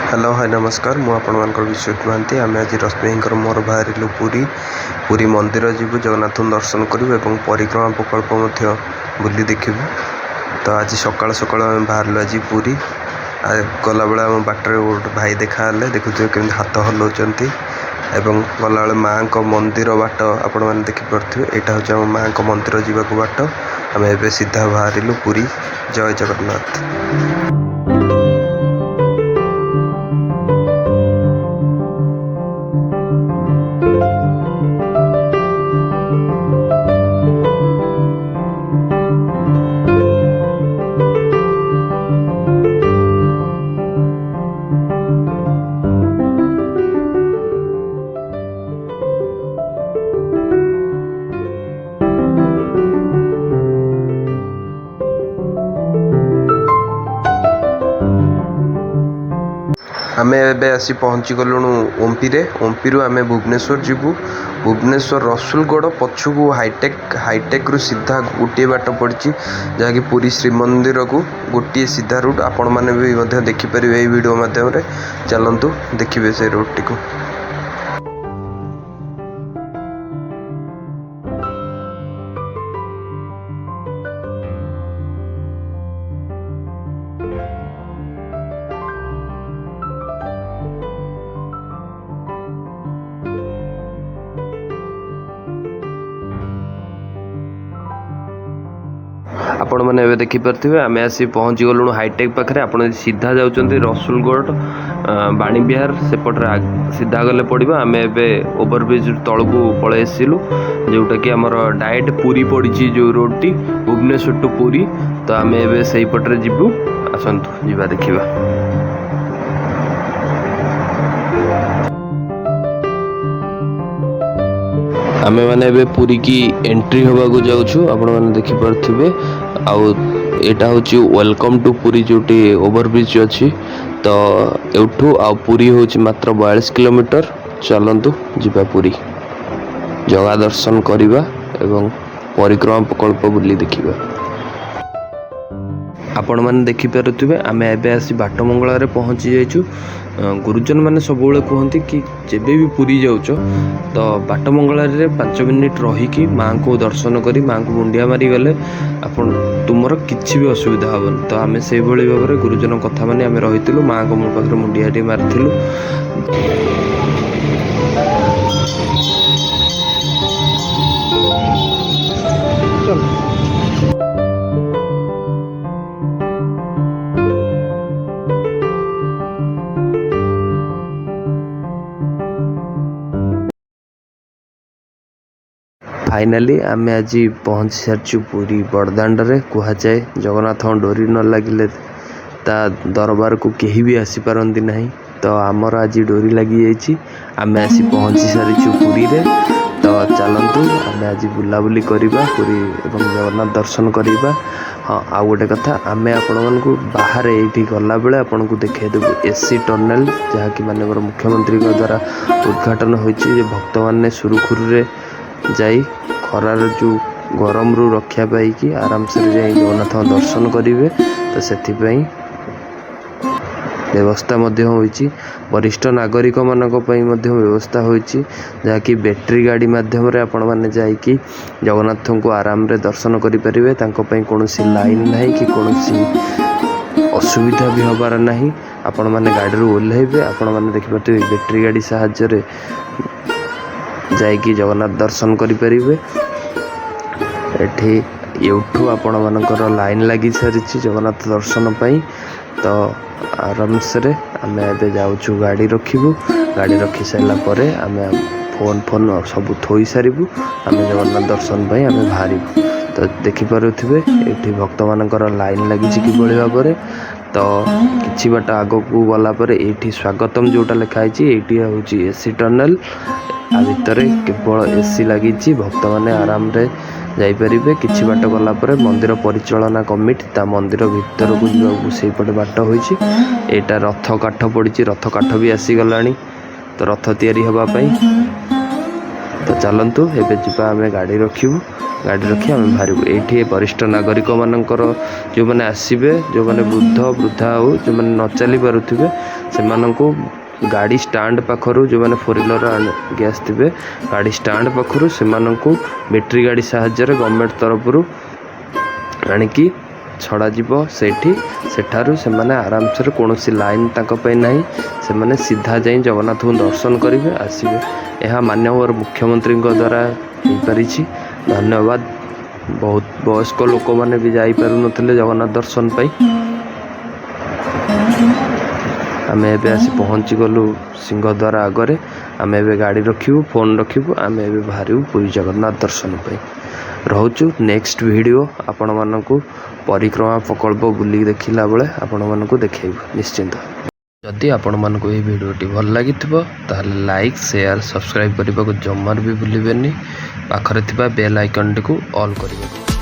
Hello hi नमस्कार मु आपनकर विश्वजित महांती आम आज रश्मिंकर मोर बाहर पुरी मंदिर जीवु जगन्नाथ दर्शन करूँ और परिक्रमा प्रकल्प बुली देखू। तो आज सकाल सकाल आम बाहर आज पुरी गला बेला आम बाटर गोटे भाई देखा देखुए केमी हाथ हलाउंट एवं गला माँ को मंदिर बाट आपण मैंने देखिपे यहाँ हूँ माँ को मंदिर जावाक बाट आम ए सीधा बाहर पुरी। जय जगन्नाथ। आम ए आसी पहुँची गलुणु ओम्पी रु आम भुवनेश्वर जीवु। भुवनेश्वर रसुलगढ़ पछकू हाईटेक रु सीधा गोटे बाट पड़ी जहाँकि पुरी श्रीमंदिर को गोटे सीधा रूट आपण मैंने भी देखिपारे यही वीडियो माध्यम चलतु देखिए से रूट टी। आपण मैंने देखिपे आम आसी पहुँची गलुणु हाईटेक पाखे। आप सीधा जाऊँच रसुलगढ़ बाणी विहार सेपटे सीधा गले पड़ो। आम एवं ओवरब्रिज तलू पलि आसलु जोटा कि आमर डायरेक्ट पुरी पड़ी जो रोड टी भुवनेश्वर टू पुरी। तो आम एवं से पटे जीवु आसतु जीवा देखा। आमे माने एबे पुरी की एंट्री होगा को जाउछु। आपण माने देखि परथिबे आउ एटा होची वेलकम टू पुरी जोटी ओवरब्रिज अछि। तो एठू आ पुरी होची मात्र 42 किलोमीटर। चलंतु जिबा पुरी जगह दर्शन करिबा एवं परिक्रमा प्रकल्प बुली देखिबा। आपण मैंने देखिपे आम एबे आसी बाटमंगला रे पहुँची जाइछु। गुरुजन मैंने सब कहते कि जब भी पुरी जाऊच तो बाटमंगला रे 5 मिनिट रहीकि माँ को दर्शन करी माँ को मुंडिया मारी गले आपण तुमर किसी भी असुविधा हेबन। तो आम से भाव में गुरुजन कथा माने आम रही माँ को मो पाखे मुंडिया टी मारिथिलु। फाइनाली आम आज पहुँची सारी पुरी बड़दाण्ड रे। कहुए जगन्नाथ डोरी न लगिले ता दरबार को केही भी आसीपारती नहीं। तो आमर आज डोरी लगी जाइए आम आसी पहुँची सारी पुरी रे। तो चलतु आम आज बुलाबुली करवा पुरी एवं जगन्नाथ दर्शन करवा। हाँ आ गोटे कथा आम आपण को बाहर ये गला बेले आपन को देखदेबू एसी टनेल जहाँकि माननीय मुख्यमंत्री द्वारा उद्घाटन होती। भक्त मैंने सुरुखुरु जाई खरार जो गरम रू रक्षा पाई आराम से जाई जगन्नाथ दर्शन करेंगे। तो से व्यवस्था होइछि। वरिष्ठ नागरिक मानक पई मध्य व्यवस्था होइछि जहाँकि बैटरी गाड़ी माध्यम रे आपण माने जाइकि जगन्नाथ को आराम रे दर्शन करि परिबे। तांको पई कोनोसी लाइन नाही कि कोनोसी असुविधा भी होबार नाही। आपण माने गाड़ी रू ओल्हेबे आपण माने देखि पाते बैटरी गाड़ी सहायता रे जाइकी जगन्नाथ दर्शन करें। एठी एठू आपण मानकर लाइन लगी सारी जगन्नाथ दर्शन पाई। तो आराम से आम ए जाऊँ गाड़ी रखिबू। गाड़ी रखी सारा पर आम फोन सब थोई सारू आम जगन्नाथ दर्शन पाई आम बाहर। तो देखिपे ये भक्त मानकर लाइन लगी कि भाव में। तो किछि बाट आग को गलापर ये स्वागतम जोटा लिखाई ये हूँ एसी टनेल आ भितर केवल एसी लगी भक्त मैंने आराम रे जाइपारे। किछि बाट गलापर मंदिर परिचालना कमिटी ता मंदिर भितर को जाऊँ से पटे बाट होइछि। एटा रथ काठ पड़ी रथ काठ भी आसीगला। तो रथ तैयारी हवा पाई ତ ଚାଲନ୍ତୁ ଏବେ ଯିବା ଆମେ ଗାଡ଼ି ରଖିବୁ, ଗାଡ଼ି ରଖି ଆମେ ବାହାରିବୁ। ଏଇଠି ବରିଷ୍ଠ ନାଗରିକମାନଙ୍କର ଯେଉଁମାନେ ଆସିବେ, ଯେଉଁମାନେ ବୃଦ୍ଧ ବୃଦ୍ଧା ଆଉ ଯେଉଁମାନେ ନ ଚାଲି ପାରୁଥିବେ ସେମାନଙ୍କୁ ଗାଡ଼ି ଷ୍ଟାଣ୍ଡ ପାଖରୁ, ଯେଉଁମାନେ ଫୋର୍ ହ୍ୱିଲର୍ ଆଣିକି ଆସିଥିବେ ଗାଡ଼ି ଷ୍ଟାଣ୍ଡ ପାଖରୁ ସେମାନଙ୍କୁ ବ୍ୟାଟେରୀ ଗାଡ଼ି ସାହାଯ୍ୟରେ ଗଭର୍ଣ୍ଣମେଣ୍ଟ ତରଫରୁ ଆଣିକି ଛଡ଼ାଯିବ ସେଇଠି। ସେଠାରୁ ସେମାନେ ଆରାମସରେ କୌଣସି ଲାଇନ୍ ତାଙ୍କ ପାଇଁ ନାହିଁ, ସେମାନେ ସିଧା ଯାଇ ଜଗନ୍ନାଥଙ୍କୁ ଦର୍ଶନ କରିବେ ଆସିବେ। ଏହା ମାନ୍ୟବର ମୁଖ୍ୟମନ୍ତ୍ରୀଙ୍କ ଦ୍ୱାରା ହେଇପାରିଛି, ଧନ୍ୟବାଦ। ବହୁତ ବୟସ୍କ ଲୋକମାନେ ବି ଯାଇପାରୁନଥିଲେ ଜଗନ୍ନାଥ ଦର୍ଶନ ପାଇଁ। ଆମେ ଏବେ ଆସି ପହଞ୍ଚିଗଲୁ ସିଂହଦ୍ୱାର ଆଗରେ। ଆମେ ଏବେ ଗାଡ଼ି ରଖିବୁ, ଫୋନ୍ ରଖିବୁ, ଆମେ ଏବେ ବାହାରିବୁ ପୁରୀ ଜଗନ୍ନାଥ ଦର୍ଶନ ପାଇଁ। ରହୁଛୁ ନେକ୍ସଟ ଭିଡ଼ିଓ ଆପଣମାନଙ୍କୁ ପରିକ୍ରମା ପ୍ରକଳ୍ପ ବୁଲିକି ଦେଖିଲା ବେଳେ ଆପଣମାନଙ୍କୁ ଦେଖେଇବୁ ନିଶ୍ଚିନ୍ତ। ଯଦି ଆପଣମାନଙ୍କୁ ଏହି ଭିଡ଼ିଓଟି ଭଲ ଲାଗିଥିବ ତାହେଲେ ଲାଇକ୍, ସେୟାର, ସବସ୍କ୍ରାଇବ୍ କରିବାକୁ ଜମାରୁ ବି ଭୁଲିବେନି। ପାଖରେ ଥିବା ବେଲ୍ ଆଇକନ୍ଟିକୁ ଅଲ୍ କରିବେ।